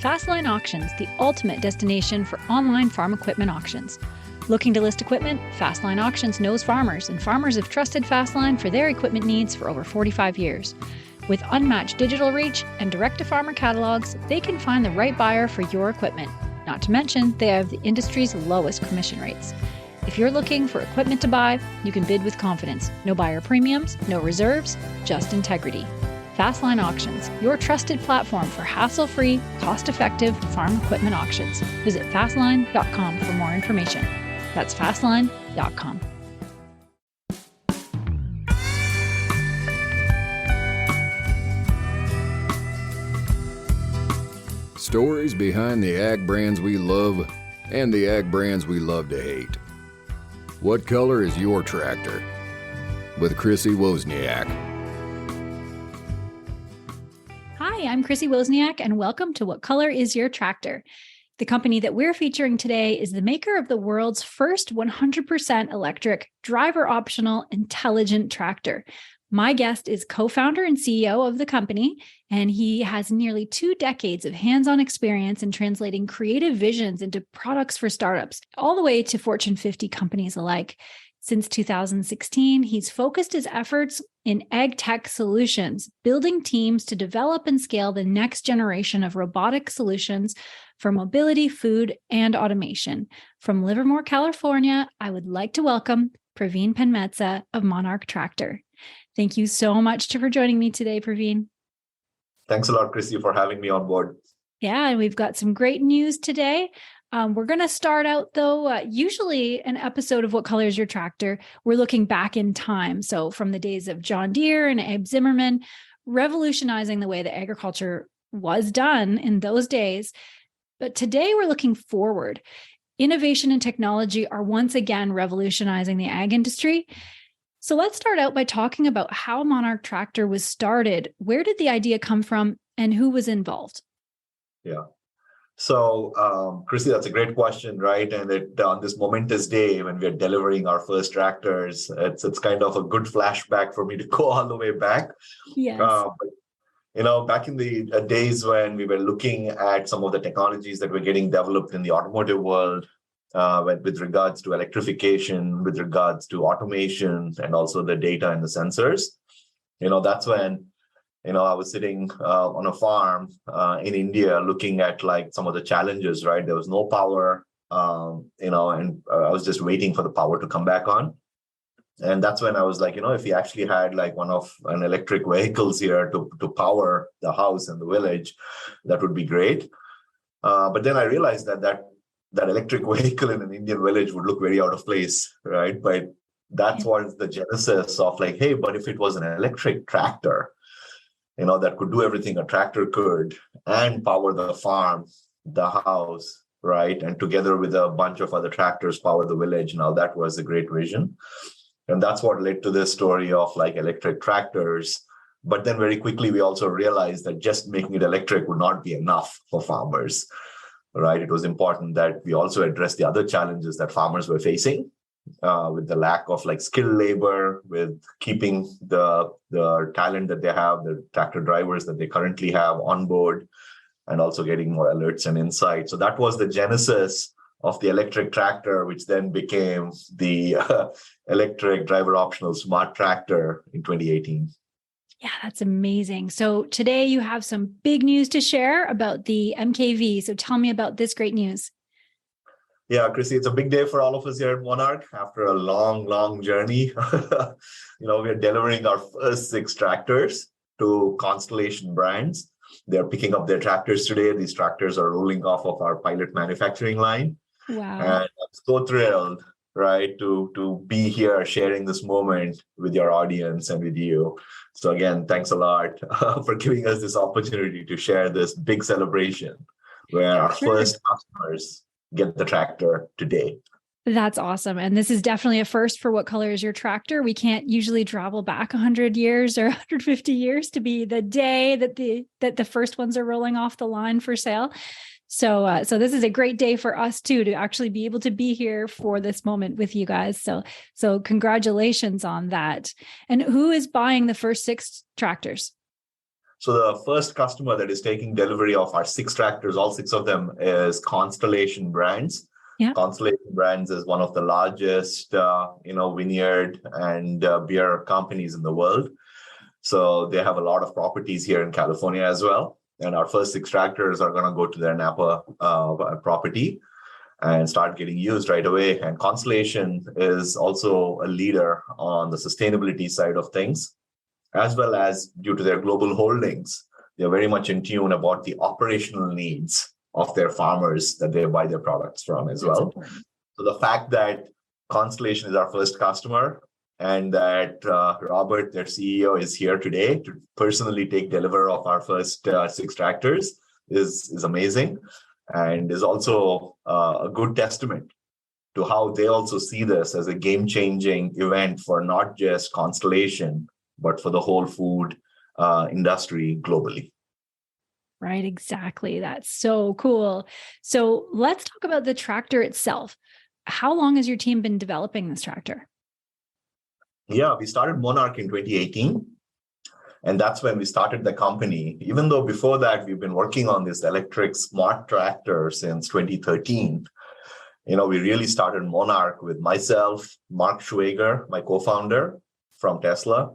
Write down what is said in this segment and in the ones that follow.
Fastline Auctions, the ultimate destination for online farm equipment auctions. Looking to list equipment? Fastline Auctions knows farmers, and farmers have trusted Fastline for their equipment needs for over 45 years. With unmatched digital reach and direct-to-farmer catalogs, they can find the right buyer for your equipment. Not to mention, they have the industry's lowest commission rates. If you're looking for equipment to buy, you can bid with confidence. No buyer premiums, no reserves, just integrity. Fastline Auctions, your trusted platform for hassle-free, cost-effective farm equipment auctions. Visit fastline.com for more information. That's fastline.com. Stories behind the ag brands we love and the ag brands we love to hate. What color is your tractor? With Chrissy Wozniak. Hi, I'm Chrissy Wozniak, and welcome to What Color is Your Tractor? The company that we're featuring today is the maker of the world's first 100% electric, driver-optional, intelligent tractor. My guest is co-founder and CEO of the company, and he has nearly 2 decades of hands-on experience in translating creative visions into products for startups, all the way to Fortune 50 companies alike. Since 2016, he's focused his efforts in ag tech solutions, building teams to develop and scale the next generation of robotic solutions for mobility, food, and automation. From Livermore, California, I would like to welcome Praveen Penmetsa of Monarch Tractor. Thank you so much for joining me today, Praveen. Thanks a lot, Chrissy, for having me on board. Yeah, and we've got some great news today. We're going to start out, though, usually an episode of What Color is Your Tractor, we're looking back in time. So from the days of John Deere and Abe Zimmerman, revolutionizing the way that agriculture was done in those days. But today we're looking forward. Innovation and technology are once again revolutionizing the ag industry. So let's start out by talking about how Monarch Tractor was started. Where did the idea come from and who was involved? Yeah. So, Chrissy, that's a great question, right? And on this momentous day when we're delivering our first tractors, it's kind of a good flashback for me to go all the way back. Yes. Back in the days when we were looking at some of the technologies that were getting developed in the automotive world, with regards to electrification, with regards to automation, and also the data and the sensors, that's when I was sitting on a farm in India looking at like some of the challenges, right? There was no power, and I was just waiting for the power to come back on. And that's when I was like, if we actually had like an electric vehicles here to power the house and the village, that would be great. But then I realized that electric vehicle in an Indian village would look very out of place, right? But that's what the genesis of like, hey, but if it was an electric tractor, that could do everything a tractor could and power the farm, the house, right? And together with a bunch of other tractors, power the village. Now that was a great vision. And that's what led to this story of like electric tractors. But then very quickly, we also realized that just making it electric would not be enough for farmers, right? It was important that we also address the other challenges that farmers were facing. With the lack of like skilled labor, with keeping the talent that they have, the tractor drivers that they currently have on board, and also getting more alerts and insights. So that was the genesis of the electric tractor, which then became the electric driver optional smart tractor in 2018. Yeah, that's amazing. So today you have some big news to share about the MKV. So tell me about this great news. Yeah, Chrissy, it's a big day for all of us here at Monarch after a long, long journey. We're delivering our first 6 tractors to Constellation Brands. They're picking up their tractors today. These tractors are rolling off of our pilot manufacturing line. Wow. And I'm so thrilled, right, to be here sharing this moment with your audience and with you. So again, thanks a lot for giving us this opportunity to share this big celebration where our first customers get the tractor today. That's awesome. And this is definitely a first for What Color is Your Tractor. We can't usually travel back 100 years or 150 years to be the day that the first ones are rolling off the line for sale. So this is a great day for us too, to actually be able to be here for this moment with you guys. So congratulations on that. And who is buying the first 6 tractors? So the first customer that is taking delivery of our 6 tractors, all 6 of them, is Constellation Brands. Yeah. Constellation Brands is one of the largest, vineyard and beer companies in the world. So they have a lot of properties here in California as well. And our first 6 tractors are going to go to their Napa property and start getting used right away. And Constellation is also a leader on the sustainability side of things, as well as due to their global holdings. They're very much in tune about the operational needs of their farmers that they buy their products from as well. So the fact that Constellation is our first customer and that Robert, their CEO, is here today to personally take delivery of our first 6 tractors is amazing, and is also a good testament to how they also see this as a game-changing event for not just Constellation, but for the whole food industry globally. Right, exactly. That's so cool. So let's talk about the tractor itself. How long has your team been developing this tractor? Yeah, we started Monarch in 2018. And that's when we started the company. Even though before that, we've been working on this electric smart tractor since 2013. We really started Monarch with myself, Mark Schwager, my co-founder from Tesla,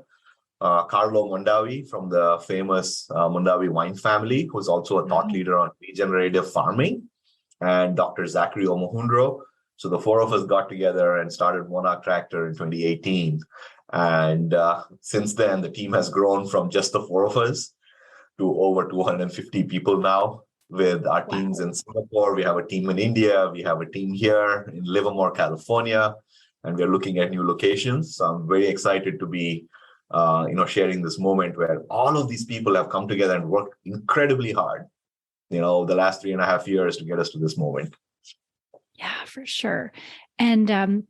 Carlo Mondavi from the famous Mondavi wine family, who's also a thought leader on regenerative farming, and Dr. Zachary Omohundro. So the 4 of us got together and started Monarch Tractor in 2018. And since then, the team has grown from just the 4 of us to over 250 people now, with our teams in Singapore. We have a team in India. We have a team here in Livermore, California, and we're looking at new locations. So I'm very excited to be sharing this moment where all of these people have come together and worked incredibly hard, the last 3.5 years to get us to this moment. Yeah, for sure. And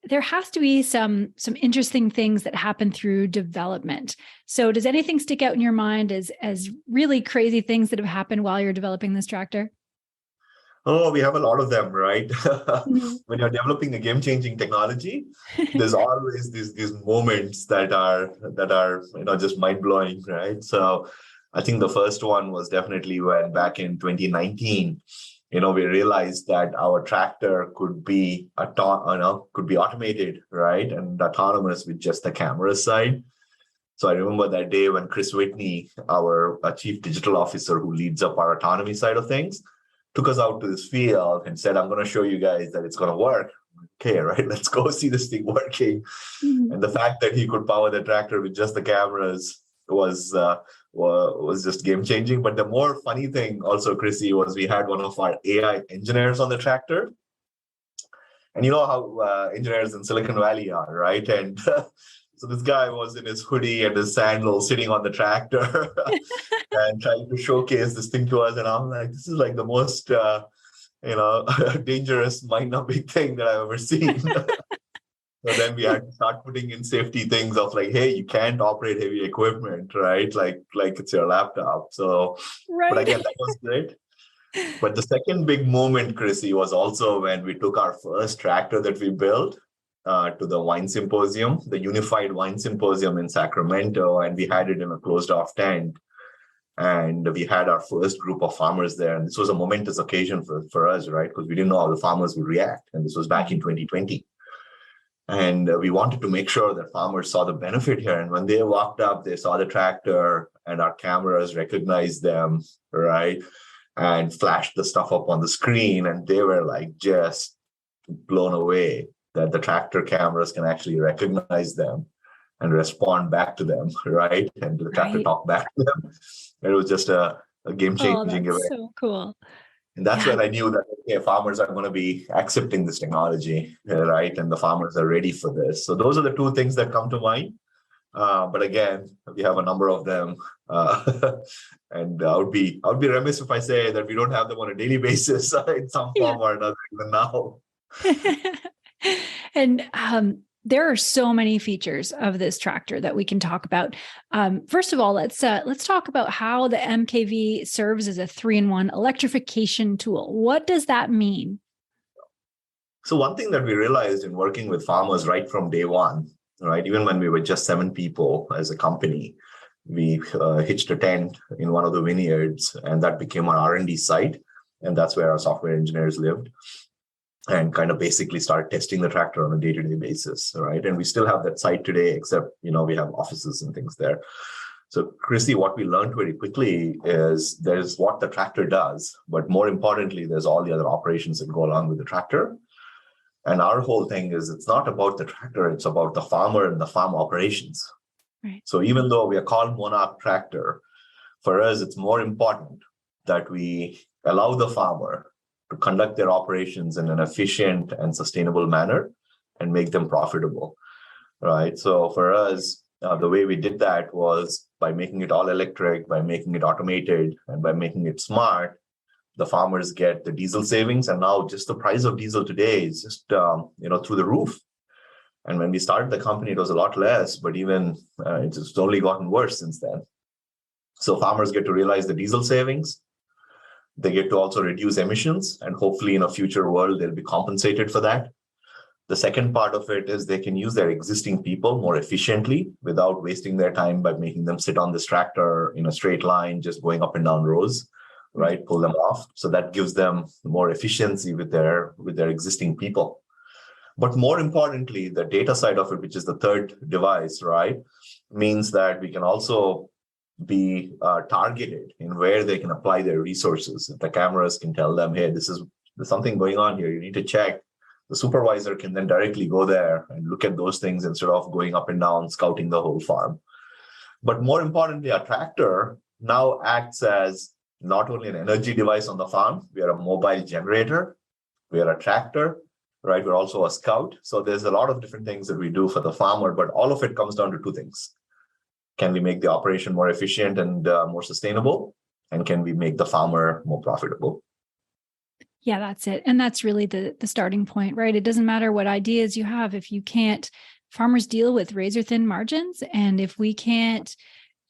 there has to be some interesting things that happen through development. So does anything stick out in your mind as really crazy things that have happened while you're developing this tractor? Oh, we have a lot of them, right? Mm-hmm. When you're developing a game-changing technology, there's always these moments that are just mind-blowing, right? So I think the first one was definitely when back in 2019, we realized that our tractor could be automated, right, and autonomous with just the camera side. So I remember that day when Chris Whitney, our chief digital officer who leads up our autonomy side of things, took us out to this field and said, I'm going to show you guys that it's going to work. Okay, right, let's go see this thing working. Mm-hmm. And the fact that he could power the tractor with just the cameras was just game changing. But the more funny thing also, Chrissy, was we had one of our AI engineers on the tractor. And you know how engineers in Silicon Valley are, right? And so this guy was in his hoodie and his sandals sitting on the tractor and trying to showcase this thing to us. And I'm like, this is like the most, dangerous, mind-numbing thing that I've ever seen. So then we had to start putting in safety things of like, hey, you can't operate heavy equipment, right? Like it's your laptop. So, right. But again, that was great. But the second big moment, Chrissy, was also when we took our first tractor that we built to the wine symposium, the Unified Wine Symposium in Sacramento, and we had it in a closed-off tent. And we had our first group of farmers there. And this was a momentous occasion for us, right? Because we didn't know how the farmers would react. And this was back in 2020. And we wanted to make sure that farmers saw the benefit here. And when they walked up, they saw the tractor and our cameras recognized them, right? And flashed the stuff up on the screen. And they were like just blown away that the tractor cameras can actually recognize them and respond back to them, right? And the tractor talk back to them. It was just a game-changing event. So cool. And that's when I knew that farmers are going to be accepting this technology, right? And the farmers are ready for this. So those are the 2 things that come to mind. But again, we have a number of them. And I would be remiss if I say that we don't have them on a daily basis in some form or another even now. And there are so many features of this tractor that we can talk about. First of all, let's talk about how the MKV serves as a 3-in-1 electrification tool. What does that mean? So one thing that we realized in working with farmers right from day one, right, even when we were just 7 people as a company, we hitched a tent in one of the vineyards, and that became our R&D site. And that's where our software engineers lived and kind of basically started testing the tractor on a day-to-day basis, right? And we still have that site today, except, we have offices and things there. So, Chrissy, what we learned very quickly is there's what the tractor does, but more importantly, there's all the other operations that go along with the tractor. And our whole thing is it's not about the tractor, it's about the farmer and the farm operations. Right. So even though we are called Monarch Tractor, for us, it's more important that we allow the farmer to conduct their operations in an efficient and sustainable manner and make them profitable, right? So for us, the way we did that was by making it all electric, by making it automated, and by making it smart. The farmers get the diesel savings, and now just the price of diesel today is just through the roof. And when we started the company, it was a lot less, but even it's only gotten worse since then. So farmers get to realize the diesel savings. They get to also reduce emissions, and hopefully in a future world, they'll be compensated for that. The second part of it is they can use their existing people more efficiently without wasting their time by making them sit on this tractor in a straight line, just going up and down rows, right? Pull them off. So that gives them more efficiency with their existing people. But more importantly, the data side of it, which is the third device, right, means that we can also be targeted in where they can apply their resources. If the cameras can tell them, hey, there's something going on here, you need to check. The supervisor can then directly go there and look at those things instead of going up and down, scouting the whole farm. But more importantly, our tractor now acts as not only an energy device on the farm, we are a mobile generator, we are a tractor, right? We're also a scout. So there's a lot of different things that we do for the farmer, but all of it comes down to two things. Can we make the operation more efficient and more sustainable? And can we make the farmer more profitable? Yeah, that's it. And that's really the starting point, right? It doesn't matter what ideas you have. If you can't, farmers deal with razor thin margins. And if we can't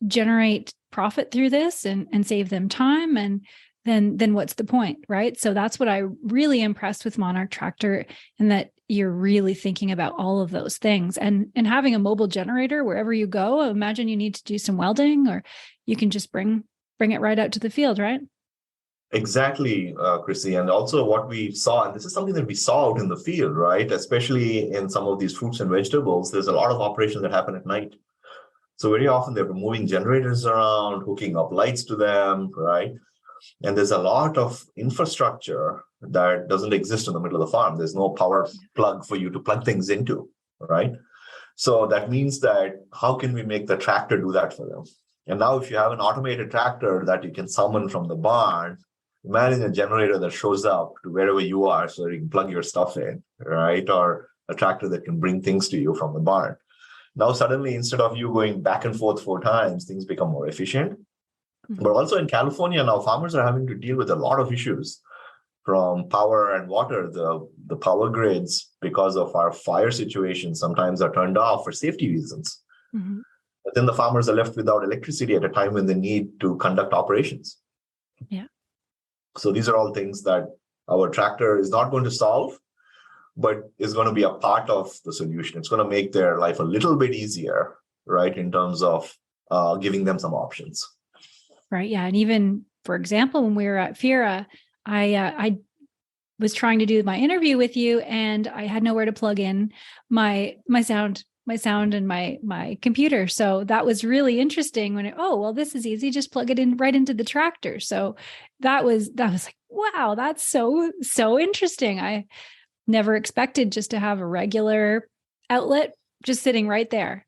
generate profit through this and save them time, and then what's the point, right? So that's what I really impressed with Monarch Tractor, and that you're really thinking about all of those things and having a mobile generator wherever you go. Imagine you need to do some welding, or you can just bring it right out to the field, right? Exactly, Chrissy. And also what we saw, and this is something that we saw out in the field, right? Especially in some of these fruits and vegetables, there's a lot of operations that happen at night. So very often they're moving generators around, hooking up lights to them, right? And there's a lot of infrastructure that doesn't exist in the middle of the farm. There's no power plug for you to plug things into, right? So that means that how can we make the tractor do that for them? And now if you have an automated tractor that you can summon from the barn, imagine a generator that shows up to wherever you are so you can plug your stuff in, right? Or a tractor that can bring things to you from the barn. Now, suddenly, instead of you going back and forth 4 times, things become more efficient. Mm-hmm. But also in California now, farmers are having to deal with a lot of issues from power and water. The power grids, because of our fire situation, sometimes are turned off for safety reasons. Mm-hmm. But then the farmers are left without electricity at a time when they need to conduct operations. Yeah. So these are all things that our tractor is not going to solve, but is going to be a part of the solution. It's going to make their life a little bit easier, right, in terms of giving them some options. Right. Yeah. And even, for example, when we were at FIRA, I was trying to do my interview with you, and I had nowhere to plug in my sound and my computer. So that was really interesting when this is easy. Just plug it in right into the tractor. So that was like, wow, that's so interesting. I never expected just to have a regular outlet just sitting right there.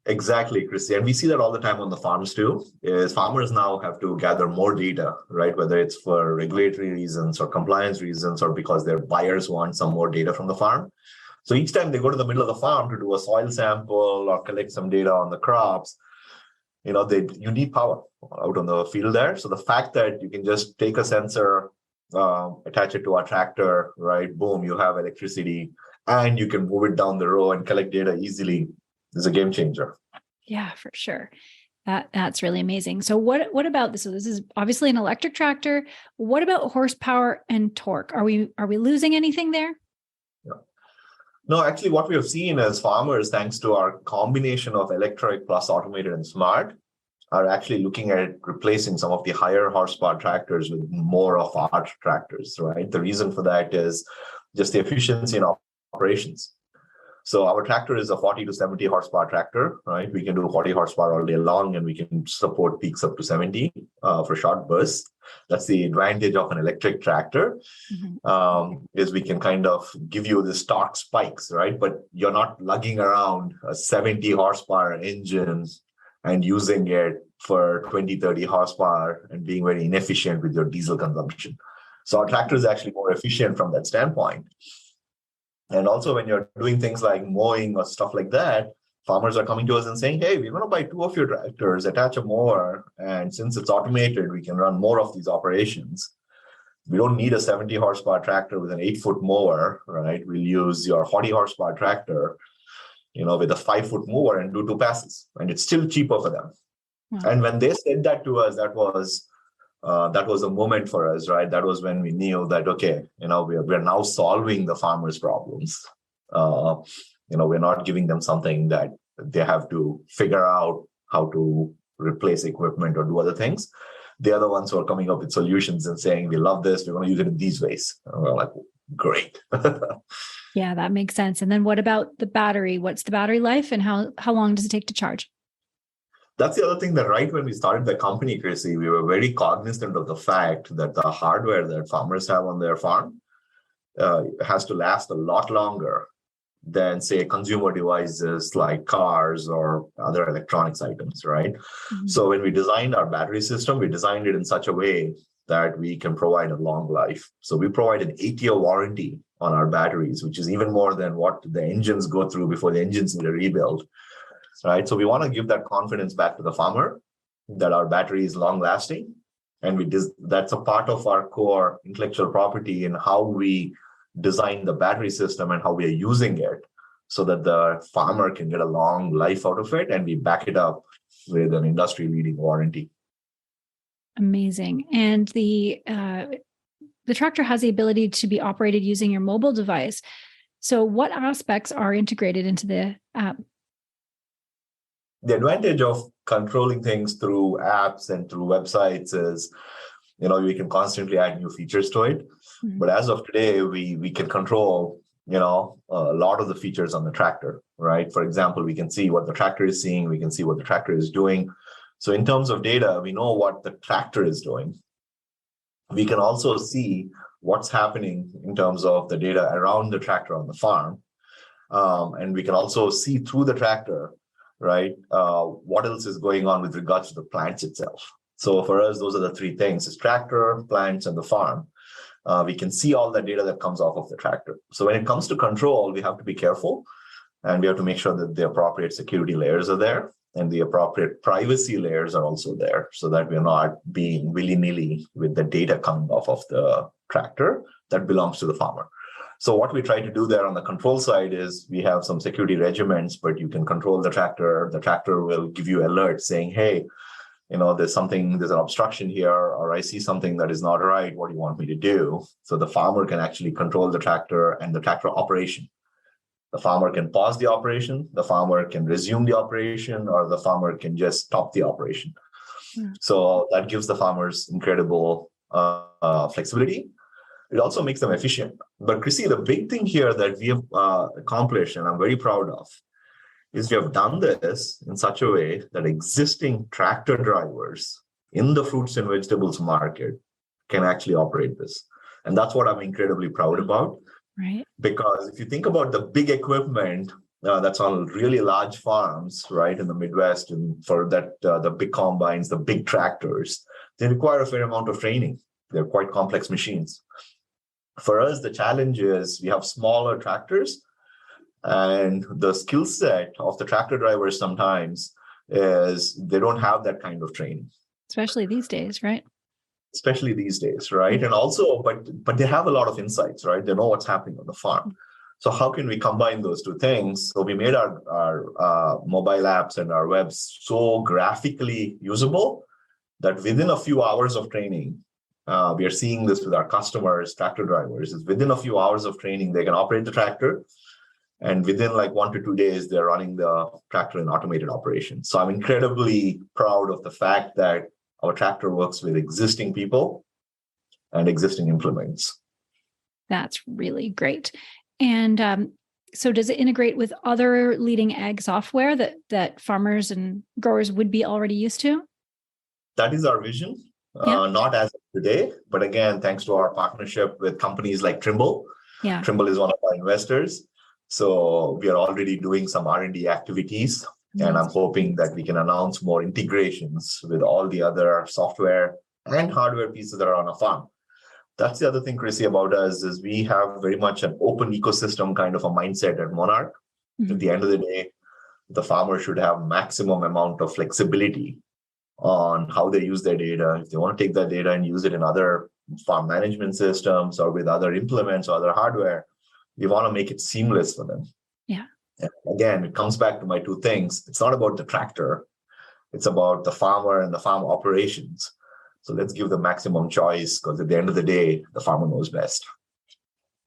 Exactly, Chrissy. And we see that all the time on the farms too, is farmers now have to gather more data, right? Whether it's for regulatory reasons or compliance reasons, or because their buyers want some more data from the farm. So each time they go to the middle of the farm to do a soil sample or collect some data on the crops, you need power out on the field there. So the fact that you can just take a sensor, attach it to our tractor, right? Boom, you have electricity, and you can move it down the row and collect data easily is a game changer. Yeah, for sure. That's really amazing. So what about this? So this is obviously an electric tractor. What about horsepower and torque? Are we losing anything there? No, actually, what we have seen is farmers, thanks to our combination of electric plus automated and smart, are actually looking at replacing some of the higher horsepower tractors with more of our tractors, right? The reason for that is just the efficiency in operations. So our tractor is a 40 to 70 horsepower tractor, right? We can do 40 horsepower all day long, and we can support peaks up to 70 for short bursts. That's the advantage of an electric tractor, is we can kind of give you the torque spikes, right? But you're not lugging around a 70 horsepower engine and using it for 20, 30 horsepower and being very inefficient with your diesel consumption. So our tractor is actually more efficient from that standpoint. And also when you're doing things like mowing or stuff like that, farmers are coming to us and saying, hey, we're going to buy 2 of your tractors, attach a mower, and since it's automated, we can run more of these operations. We don't need a 70 horsepower tractor with an 8-foot mower, right? We'll use your 40 horsepower tractor, with a 5-foot mower and do 2 passes, and it's still cheaper for them. Wow. And when they said that to us, that was a moment for us, right? That was when we knew that, okay, we're now solving the farmers' problems. We're not giving them something that they have to figure out how to replace equipment or do other things. They are the ones who are coming up with solutions and saying, we love this, we're going to use it in these ways. And we're like, great. Yeah, that makes sense. And then what about the battery? What's the battery life and how long does it take to charge? That's the other thing, that right when we started the company, Chrissy, we were very cognizant of the fact that the hardware that farmers have on their farm has to last a lot longer than, say, consumer devices like cars or other electronics items, right? Mm-hmm. So when we designed our battery system, we designed it in such a way that we can provide a long life. So we provide an 8-year warranty on our batteries, which is even more than what the engines go through before the engines need a rebuild, right? So we want to give that confidence back to the farmer that our battery is long lasting. And that's a part of our core intellectual property in how we design the battery system and how we are using it, so that the farmer can get a long life out of it, and we back it up with an industry-leading warranty. Amazing. And the tractor has the ability to be operated using your mobile device. So what aspects are integrated into the app? The advantage of controlling things through apps and through websites is, we can constantly add new features to it. Mm-hmm. But as of today, we can control, a lot of the features on the tractor, right? For example, we can see what the tractor is seeing. We can see what the tractor is doing. So in terms of data, we know what the tractor is doing. We can also see what's happening in terms of the data around the tractor on the farm. And we can also see through the tractor, right, what else is going on with regards to the plants itself. So for us, those are the 3 things: is tractor, plants, and the farm. We can see all the data that comes off of the tractor. So when it comes to control, we have to be careful, and we have to make sure that the appropriate security layers are there and the appropriate privacy layers are also there, so that we're not being willy-nilly with the data coming off of the tractor that belongs to the farmer. So what we try to do there on the control side is we have some security regiments, but you can control the tractor. The tractor will give you alerts saying, hey, there's an obstruction here, or I see something that is not right. What do you want me to do? So the farmer can actually control the tractor and the tractor operation. The farmer can pause the operation, the farmer can resume the operation, or the farmer can just stop the operation. Mm. So that gives the farmers incredible flexibility. It also makes them efficient. But Chrissy, the big thing here that we have accomplished, and I'm very proud of, is we have done this in such a way that existing tractor drivers in the fruits and vegetables market can actually operate this. And that's what I'm incredibly proud about. Right. Because if you think about the big equipment that's on really large farms, right, in the Midwest, and for that, the big combines, the big tractors, they require a fair amount of training. They're quite complex machines. For us, the challenge is we have smaller tractors, and the skill set of the tractor drivers sometimes is they don't have that kind of training. Especially these days, right? Especially these days, right? And also, but they have a lot of insights, right? They know what's happening on the farm. So how can we combine those 2 things? So we made our mobile apps and our webs so graphically usable that within a few hours of training, we are seeing this with our customers, tractor drivers, is within a few hours of training, they can operate the tractor And within like 1 to 2 days, they're running the tractor in automated operation. So I'm incredibly proud of the fact that our tractor works with existing people and existing implements. That's really great. And so does it integrate with other leading ag software that farmers and growers would be already used to? That is our vision. Not as of today, but again, thanks to our partnership with companies like Trimble. Yeah. Trimble is one of our investors. So we are already doing some R&D activities, and I'm hoping that we can announce more integrations with all the other software and hardware pieces that are on a farm. That's the other thing, Chrissy, about us is we have very much an open ecosystem kind of a mindset at Monarch. At the end of the day, the farmer should have maximum amount of flexibility on how they use their data. If they want to take that data and use it in other farm management systems or with other implements or other hardware, we want to make it seamless for them. Yeah. And again, it comes back to my two things. It's not about the tractor. It's about the farmer and the farm operations. So let's give them maximum choice, because at the end of the day, the farmer knows best.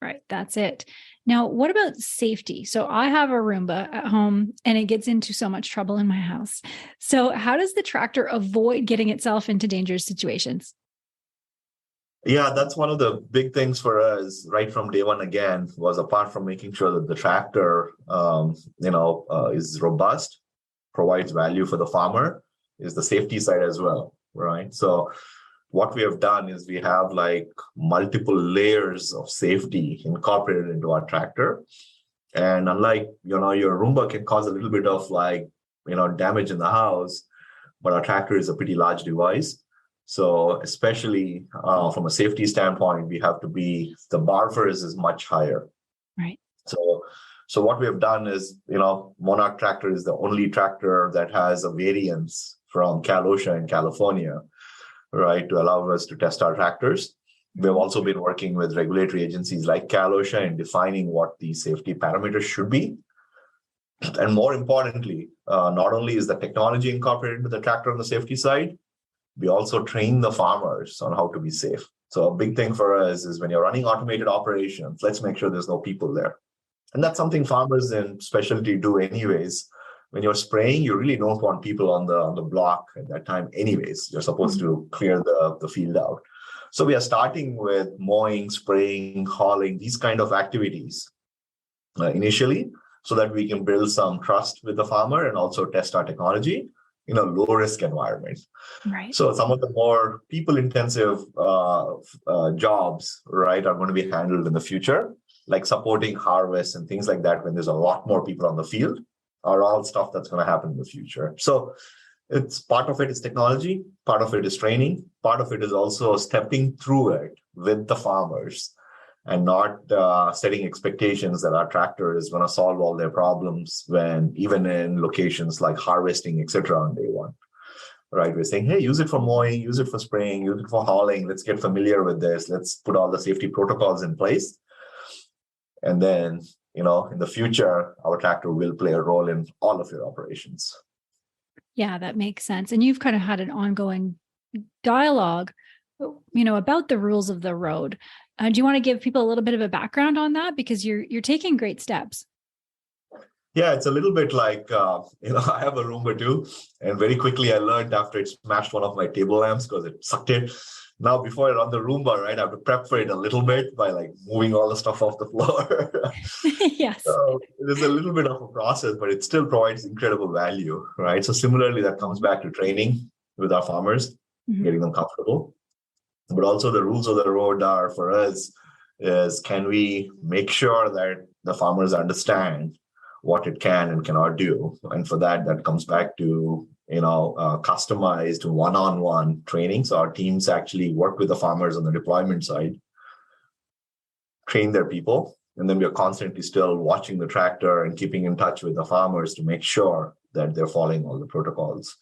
Right. That's it. Now, what about safety? So I have a Roomba at home and it gets into so much trouble in my house. So how does the tractor avoid getting itself into dangerous situations? Yeah, that's one of the big things for us right from day one, again, was apart from making sure that the tractor, is robust, provides value for the farmer, is the safety side as well, right? So what we have done is we have like multiple layers of safety incorporated into our tractor. And unlike, your Roomba can cause a little bit of damage in the house, but our tractor is a pretty large device. So especially from a safety standpoint, the bar for us is much higher. Right. So what we have done is, Monarch Tractor is the only tractor that has a variance from Calif in California, right, to allow us to test our tractors. We've also been working with regulatory agencies like Calif in defining what the safety parameters should be. And more importantly, not only is the technology incorporated into the tractor on the safety side, we also train the farmers on how to be safe. So a big thing for us is when you're running automated operations, let's make sure there's no people there. And that's something farmers in specialty do anyways. When you're spraying, you really don't want people on the block at that time anyways. You're supposed to clear the field out. So we are starting with mowing, spraying, hauling, these kind of activities initially, so that we can build some trust with the farmer and also test our technology in a low-risk environment. Right. So some of the more people-intensive jobs, right, are going to be handled in the future, like supporting harvest and things like that when there's a lot more people on the field, are all stuff that's going to happen in the future. So it's part of it is technology, part of it is training, part of it is also stepping through it with the farmers and not setting expectations that our tractor is going to solve all their problems when even in locations like harvesting, etc. on day one, right? We're saying, hey, use it for mowing, use it for spraying, use it for hauling. Let's get familiar with this. Let's put all the safety protocols in place. And then, in the future, our tractor will play a role in all of your operations. Yeah, that makes sense. And you've kind of had an ongoing dialogue, about the rules of the road. Do you want to give people a little bit of a background on that? Because you're taking great steps. Yeah, it's a little bit like, I have a Roomba too. And very quickly I learned after it smashed one of my table lamps because it sucked it. Now, before I run the Roomba, right, I have to prep for it a little bit by moving all the stuff off the floor. Yes. So it is a little bit of a process, but it still provides incredible value, right? So similarly, that comes back to training with our farmers, getting them comfortable. But also the rules of the road are for us is, can we make sure that the farmers understand what it can and cannot do? And for that comes back to, customized one-on-one training. So our teams actually work with the farmers on the deployment side, train their people, and then we are constantly still watching the tractor and keeping in touch with the farmers to make sure that they're following all the protocols.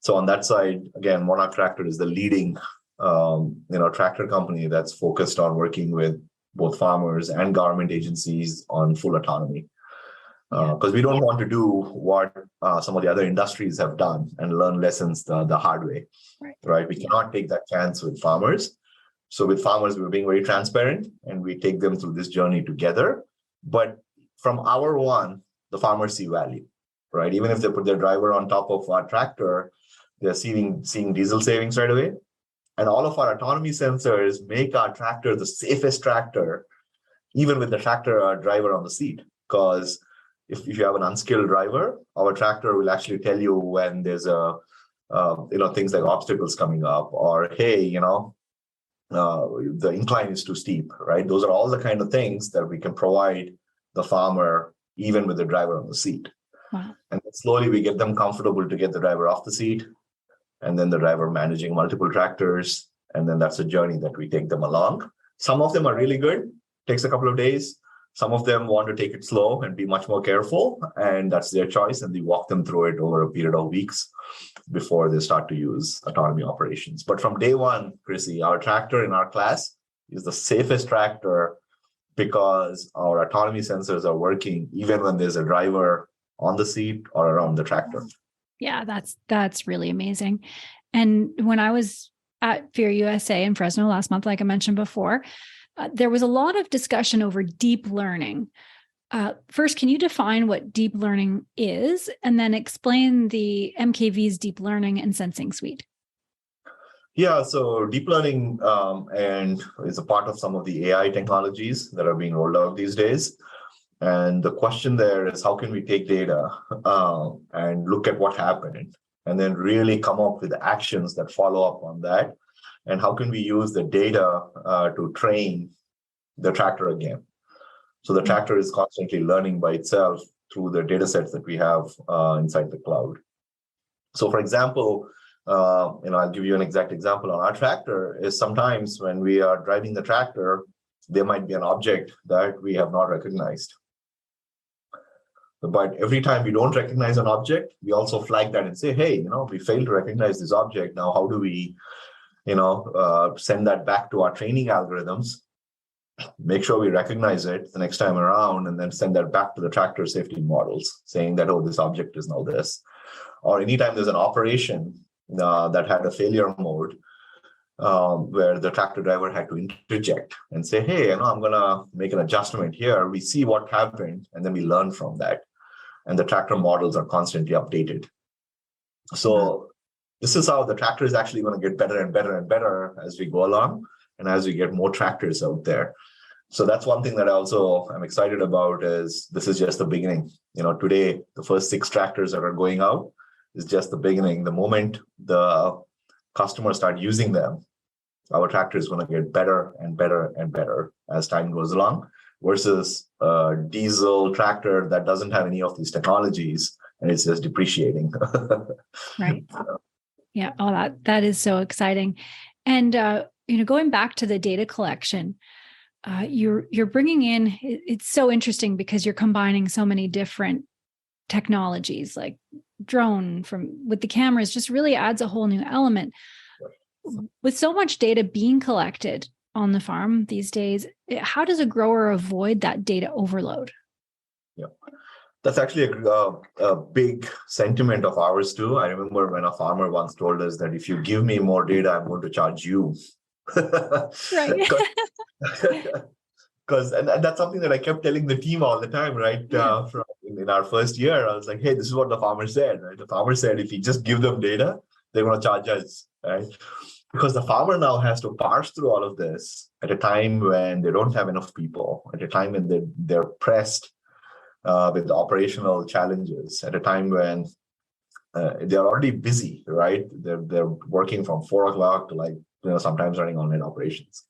So on that side, again, Monarch Tractor is the leading tractor company that's focused on working with both farmers and government agencies on full autonomy. Because we don't want to do what some of the other industries have done and learn lessons the hard way, right? We cannot take that chance with farmers. So with farmers, we're being very transparent and we take them through this journey together. But from hour one, the farmers see value, right? Even if they put their driver on top of our tractor, they're seeing diesel savings right away. And all of our autonomy sensors make our tractor the safest tractor, even with the tractor driver on the seat. Because if you have an unskilled driver, our tractor will actually tell you when there's things like obstacles coming up, or hey, the incline is too steep, right? Those are all the kind of things that we can provide the farmer, even with the driver on the seat. Wow. And then slowly we get them comfortable to get the driver off the seat, and then the driver managing multiple tractors. And then that's a journey that we take them along. Some of them are really good, takes a couple of days. Some of them want to take it slow and be much more careful, and that's their choice. And we walk them through it over a period of weeks before they start to use autonomy operations. But from day one, Chrissy, our tractor in our class is the safest tractor because our autonomy sensors are working even when there's a driver on the seat or around the tractor. Yeah, that's really amazing. And when I was at Fear USA in Fresno last month, like I mentioned before, there was a lot of discussion over deep learning. First, can you define what deep learning is, and then explain the MKV's deep learning and sensing suite? Yeah, so deep learning and is a part of some of the AI technologies that are being rolled out these days. And the question there is, how can we take data and look at what happened and then really come up with actions that follow up on that? And how can we use the data to train the tractor again? So the tractor is constantly learning by itself through the data sets that we have inside the cloud. So for example, I'll give you an exact example on our tractor is sometimes when we are driving the tractor, there might be an object that we have not recognized. But every time we don't recognize an object, we also flag that and say, hey, we failed to recognize this object. Now, how do we, send that back to our training algorithms, make sure we recognize it the next time around, and then send that back to the tractor safety models saying that, oh, this object is now this. Or anytime there's an operation that had a failure mode where the tractor driver had to interject and say, hey, I'm going to make an adjustment here. We see what happened, and then we learn from that. And the tractor models are constantly updated. So this is how the tractor is actually going to get better and better and better as we go along and as we get more tractors out there. So that's one thing that I also am excited about is this is just the beginning. Today, the first 6 tractors that are going out is just the beginning. The moment the customers start using them, our tractor is going to get better and better and better as time goes along, versus a diesel tractor that doesn't have any of these technologies and it's just depreciating. Right. Yeah. Oh, that is so exciting. And, going back to the data collection, you're bringing in, it's so interesting because you're combining so many different technologies like drone with the cameras, just really adds a whole new element. With so much data being collected on the farm these days, how does a grower avoid that data overload? Yeah, that's actually a big sentiment of ours too. I remember when a farmer once told us that if you give me more data, I'm going to charge you. Right. Because and that's something that I kept telling the team all the time, right? Yeah. In our first year, I was like, hey, this is what the farmer said, right? The farmer said, if you just give them data, they're going to charge us, right? Because the farmer now has to parse through all of this at a time when they don't have enough people, at a time when they're pressed with the operational challenges, at a time when they're already busy, right? They're working from 4:00 to sometimes running online operations.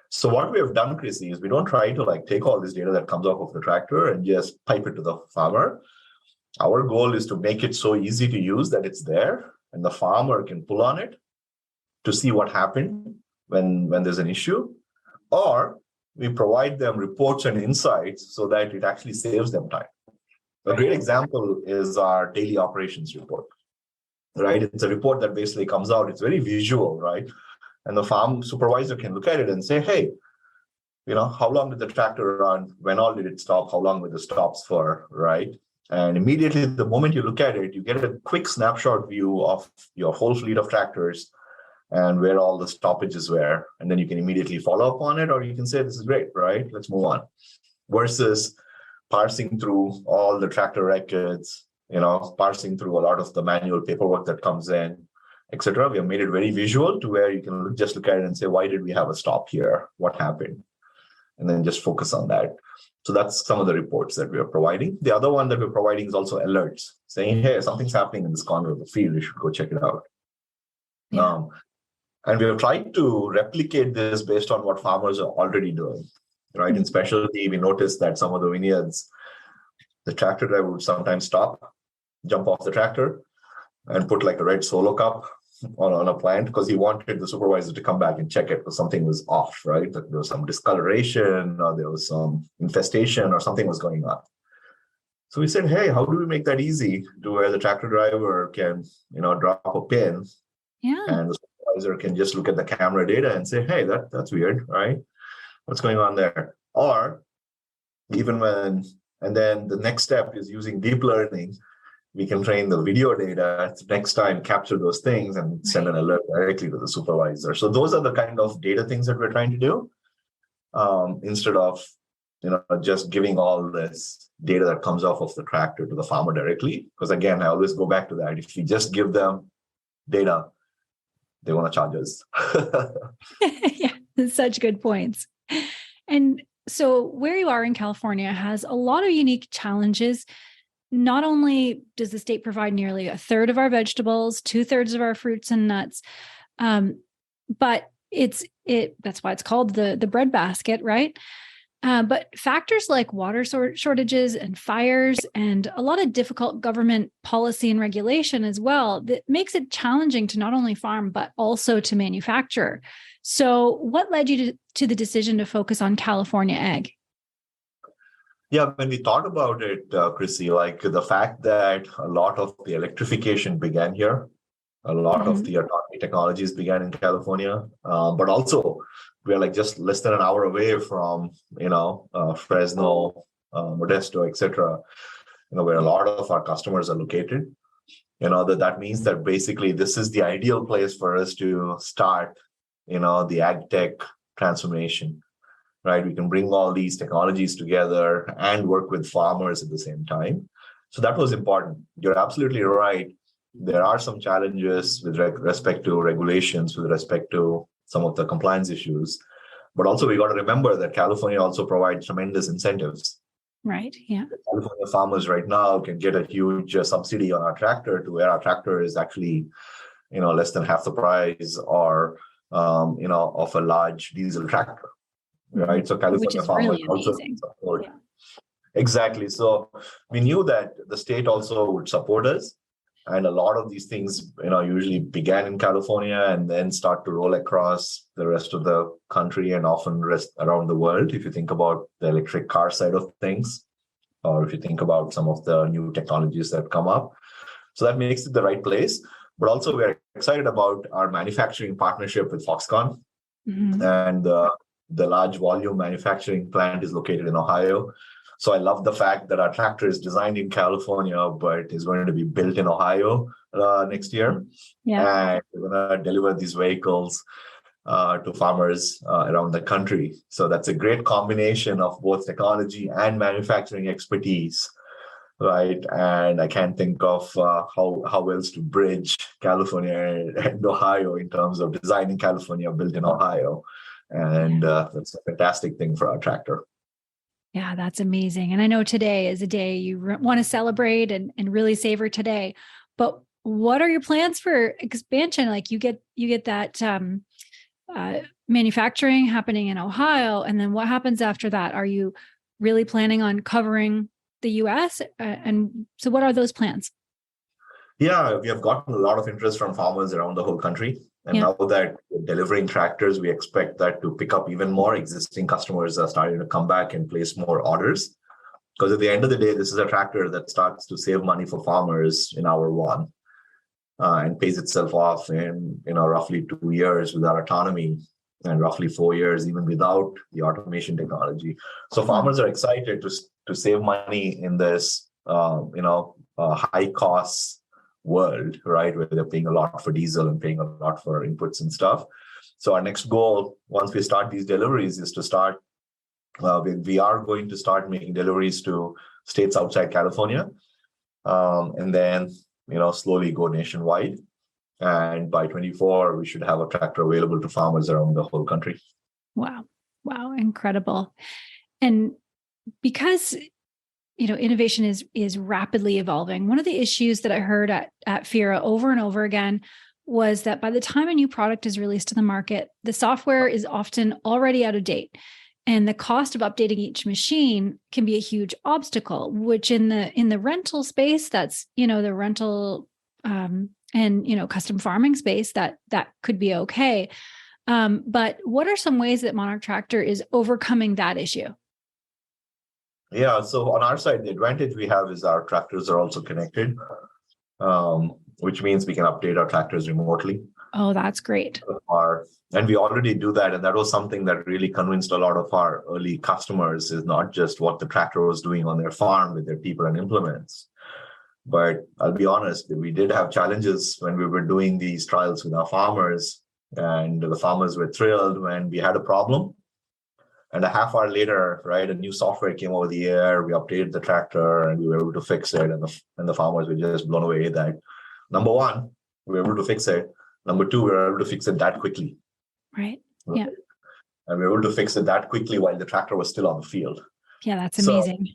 So what we have done, Chrissy, is we don't try to take all this data that comes off of the tractor and just pipe it to the farmer. Our goal is to make it so easy to use that it's there and the farmer can pull on it to see what happened when there's an issue, or we provide them reports and insights so that it actually saves them time. A great example is our daily operations report, right? It's a report that basically comes out. It's very visual, right? And the farm supervisor can look at it and say, hey, how long did the tractor run? When all did it stop? How long were the stops for, right? And immediately, the moment you look at it, you get a quick snapshot view of your whole fleet of tractors and where all the stoppages were. And then you can immediately follow up on it, or you can say, this is great, right? Let's move on. Versus parsing through all the tractor records, parsing through a lot of the manual paperwork that comes in, etc. We have made it very visual to where you can just look at it and say, why did we have a stop here? What happened? And then just focus on that. So that's some of the reports that we are providing. The other one that we're providing is also alerts saying, hey, something's happening in this corner of the field. You should go check it out. Yeah. And we have tried to replicate this based on what farmers are already doing, right? Mm-hmm. In specialty, we noticed that some of the vineyards, the tractor driver would sometimes stop, jump off the tractor, and put like a red solo cup on a plant because he wanted the supervisor to come back and check it because something was off, right? That there was some discoloration or there was some infestation or something was going on. So we said, hey, how do we make that easy to where the tractor driver can, drop a pin, and the supervisor can just look at the camera data and say, hey, that's weird, right? What's going on there? Or even and then the next step is using deep learning. We can train the video data to next time capture those things and send an alert directly to the supervisor. So those are the kind of data things that we're trying to do instead of just giving all this data that comes off of the tractor to the farmer directly. Because again, I always go back to that. If we just give them data, they want to charge us. Yeah, such good points. And so where you are in California has a lot of unique challenges. Not only does the state provide nearly a third of our vegetables, 2/3 of our fruits and nuts, but that's why it's called the breadbasket, right? But factors like water shortages and fires and a lot of difficult government policy and regulation as well, that makes it challenging to not only farm, but also to manufacture. So what led you to the decision to focus on California ag? Yeah, when we thought about it, Chrissy, like the fact that a lot of the electrification began here, a lot of the autonomy technologies began in California, but also we're like just less than an hour away from, Fresno, Modesto, etc., where a lot of our customers are located. That means that basically this is the ideal place for us to start, the ag tech transformation. Right, we can bring all these technologies together and work with farmers at the same time. So that was important. You're absolutely right. There are some challenges with respect to regulations, with respect to some of the compliance issues. But also we got to remember that California also provides tremendous incentives. Right, yeah. The California farmers right now can get a huge subsidy on our tractor to where our tractor is actually, less than half the price or, of a large diesel tractor. Right, so California farmers really also support. Yeah. Exactly. So we knew that the state also would support us, and a lot of these things, usually began in California and then start to roll across the rest of the country and often rest around the world. If you think about the electric car side of things, or if you think about some of the new technologies that come up, so that makes it the right place. But also, we're excited about our manufacturing partnership with Foxconn, and the large volume manufacturing plant is located in Ohio. So I love the fact that our tractor is designed in California, but is going to be built in Ohio next year. Yeah. And we're going to deliver these vehicles to farmers around the country. So that's a great combination of both technology and manufacturing expertise, right? And I can't think of how else to bridge California and Ohio in terms of designing California, built in Ohio. And that's a fantastic thing for our tractor. Yeah, that's amazing. And I know today is a day you want to celebrate and really savor today. But what are your plans for expansion? Like you get that manufacturing happening in Ohio, and then what happens after that? Are you really planning on covering the U.S.? And so what are those plans? Yeah, we have gotten a lot of interest from farmers around the whole country. And now that we're delivering tractors, we expect that to pick up even more. Existing customers are starting to come back and place more orders. Because at the end of the day, this is a tractor that starts to save money for farmers in hour one and pays itself off in roughly 2 years with our autonomy and roughly 4 years even without the automation technology. So farmers are excited to save money in this high cost world, right, where they're paying a lot for diesel and paying a lot for inputs and stuff. So our next goal, once we start these deliveries, is to start We are going to start making deliveries to states outside California, and then slowly go nationwide. And by 24, we should have a tractor available to farmers around the whole country. Wow, incredible! And because innovation is rapidly evolving, one of the issues that I heard at FIRA over and over again was that by the time a new product is released to the market, the software is often already out of date. And the cost of updating each machine can be a huge obstacle, which in the rental space, that's, the rental and, custom farming space, that could be okay. But what are some ways that Monarch Tractor is overcoming that issue? Yeah, so on our side, the advantage we have is our tractors are also connected, which means we can update our tractors remotely. Oh, that's great. And we already do that. And that was something that really convinced a lot of our early customers, is not just what the tractor was doing on their farm with their people and implements. But I'll be honest, we did have challenges when we were doing these trials with our farmers, and the farmers were thrilled when we had a problem. And a half hour later, right, a new software came over the air. We updated the tractor and we were able to fix it. And the farmers were just blown away that, number one, we were able to fix it. Number two, we were able to fix it that quickly. Right. Yeah. And we were able to fix it that quickly while the tractor was still on the field. Yeah, that's amazing.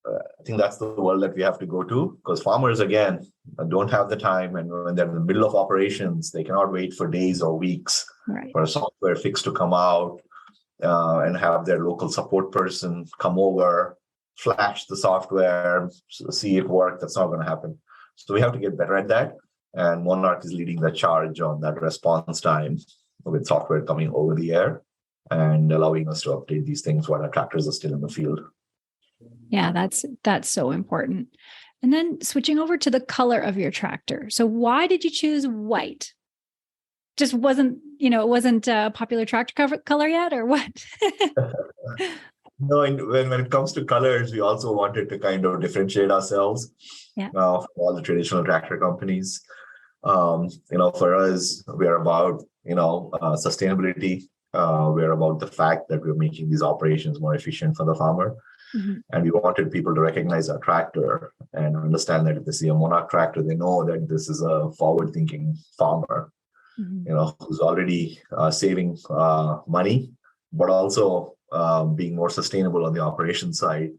So, I think that's the world that we have to go to, because farmers, again, don't have the time. And when they're in the middle of operations, they cannot wait for days or weeks for a software fix to come out. And have their local support person come over, flash the software, see it work. That's not going to happen. So we have to get better at that. And Monarch is leading the charge on that response time with software coming over the air and allowing us to update these things while our tractors are still in the field. Yeah, that's so important. And then switching over to the color of your tractor. So why did you choose white? Just wasn't a popular tractor color yet, or what? No, and when it comes to colors, we also wanted to kind of differentiate ourselves from all the traditional tractor companies. For us, we are about, sustainability. We're about the fact that we're making these operations more efficient for the farmer. Mm-hmm. And we wanted people to recognize our tractor and understand that if they see a Monarch tractor, they know that this is a forward-thinking farmer. Who's already saving money, but also being more sustainable on the operation side.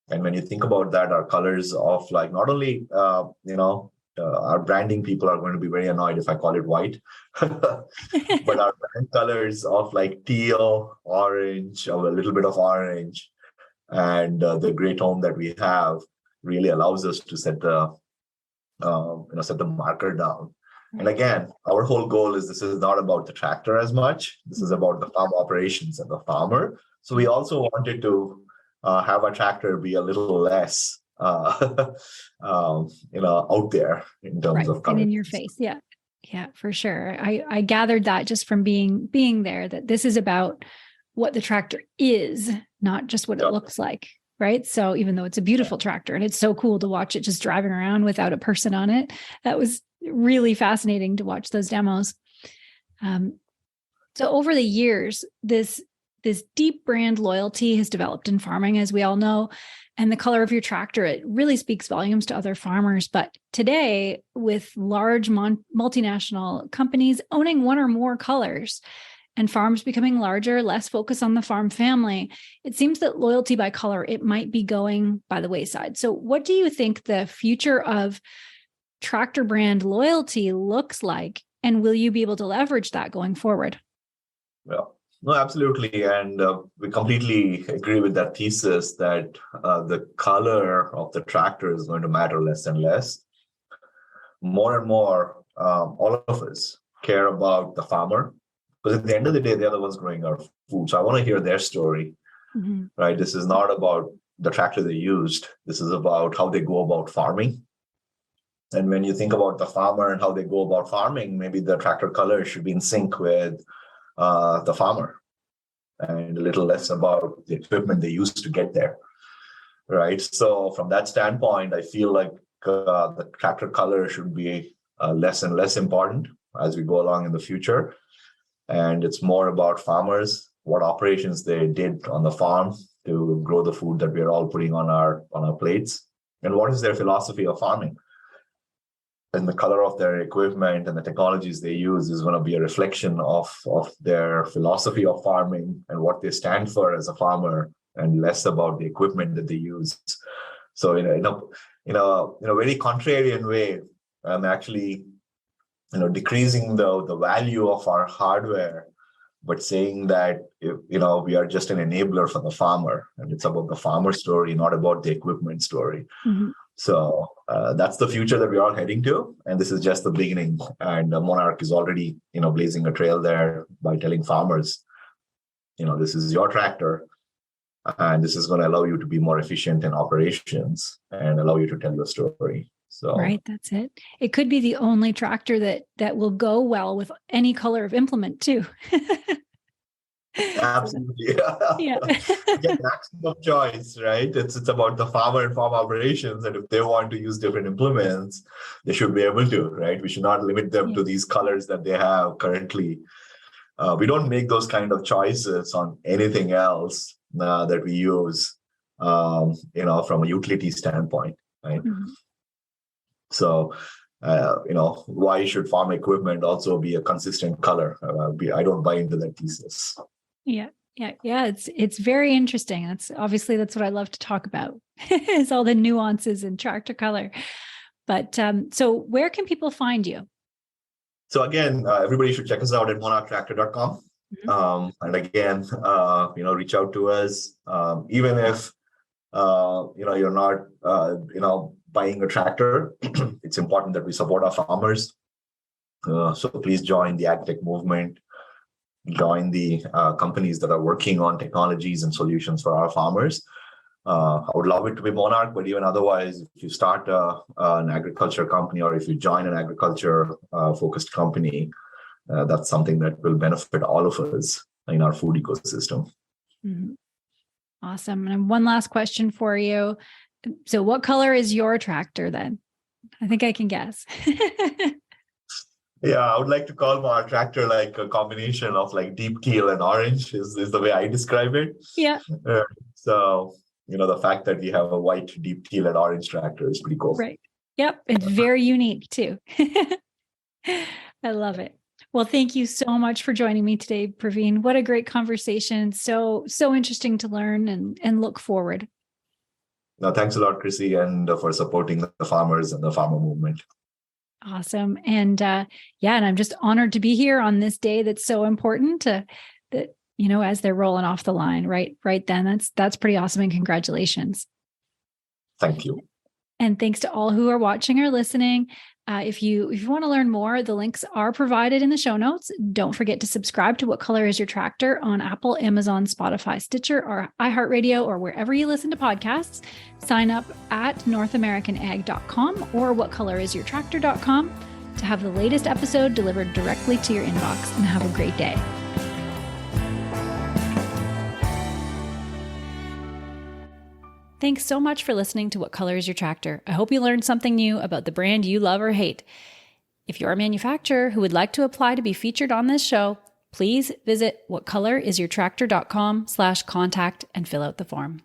And when you think about that, our colors of not only, our branding people are going to be very annoyed if I call it white, but our brand colors of teal, orange, or a little bit of orange, and the gray tone that we have really allows us to set the marker down. And again, our whole goal is this is not about the tractor as much. This is about the farm operations and the farmer. So we also wanted to have a tractor be a little less, out there in terms of color. And in your face. Yeah. Yeah, for sure. I gathered that just from being there, that this is about what the tractor is, not just what it looks like. Right. So even though it's a beautiful tractor and it's so cool to watch it just driving around without a person on it, that was really fascinating to watch those demos. So over the years, this deep brand loyalty has developed in farming, as we all know, and the color of your tractor, it really speaks volumes to other farmers. But today, with large multinational companies owning one or more colors, and farms becoming larger, less focus on the farm family, it seems that loyalty by color, it might be going by the wayside. So what do you think the future of tractor brand loyalty looks like? And will you be able to leverage that going forward? Well, no, absolutely. And we completely agree with that thesis that the color of the tractor is going to matter less and less. More and more, all of us care about the farmer. Because at the end of the day, they're the ones growing our food. So I want to hear their story, right? This is not about the tractor they used. This is about how they go about farming. And when you think about the farmer and how they go about farming, maybe the tractor color should be in sync with the farmer and a little less about the equipment they used to get there, right? So from that standpoint, I feel like the tractor color should be less and less important as we go along in the future. And it's more about farmers what operations they did on the farm to grow the food that we're all putting on our plates, and what is their philosophy of farming. And the color of their equipment and the technologies they use is going to be a reflection of their philosophy of farming and what they stand for as a farmer, and less about the equipment that they use. So in a very contrarian way, I'm actually decreasing the value of our hardware, but saying that we are just an enabler for the farmer, and it's about the farmer story, not about the equipment story. Mm-hmm. So that's the future that we're all heading to, and this is just the beginning. And Monarch is already blazing a trail there by telling farmers, this is your tractor, and this is going to allow you to be more efficient in operations and allow you to tell your story. So right, that's it. It could be the only tractor that will go well with any color of implement too. Absolutely. Yeah. Get maximum choice, right? It's about the farmer and farm operations, and if they want to use different implements, they should be able to, right? We should not limit them to these colors that they have currently. We don't make those kind of choices on anything else that we use, from a utility standpoint, right? Mm-hmm. So, why should farm equipment also be a consistent color? I don't buy into that thesis. Yeah. It's very interesting. That's what I love to talk about is all the nuances in tractor color. But so where can people find you? So again, everybody should check us out at monarchtractor.com. Mm-hmm. And again, reach out to us. Even if you're not buying a tractor, it's important that we support our farmers. So please join the AgTech movement. Join the companies that are working on technologies and solutions for our farmers. I would love it to be Monarch, but even otherwise, if you start an agriculture company, or if you join an agriculture focused company, that's something that will benefit all of us in our food ecosystem. Mm-hmm. Awesome. And one last question for you. So what color is your tractor then? I think I can guess. Yeah, I would like to call my tractor like a combination of like deep teal and orange is the way I describe it. Yeah. So, the fact that we have a white, deep teal and orange tractor is pretty cool. Right. Yep. It's very unique too. I love it. Well, thank you so much for joining me today, Praveen. What a great conversation. So interesting to learn and look forward. No, thanks a lot, Chrissy, and for supporting the farmers and the farmer movement. Awesome. And and I'm just honored to be here on this day that's so important as they're rolling off the line, right then. That's pretty awesome. And congratulations. Thank you. And thanks to all who are watching or listening. If you want to learn more, the links are provided in the show notes. Don't forget to subscribe to What Color Is Your Tractor on Apple, Amazon, Spotify, Stitcher, or iHeartRadio, or wherever you listen to podcasts. Sign up at NorthAmericanAg.com or WhatColorIsYourTractor.com to have the latest episode delivered directly to your inbox. And have a great day. Thanks so much for listening to What Color Is Your Tractor. I hope you learned something new about the brand you love or hate. If you're a manufacturer who would like to apply to be featured on this show, please visit whatcolorisyourtractor.com/contact and fill out the form.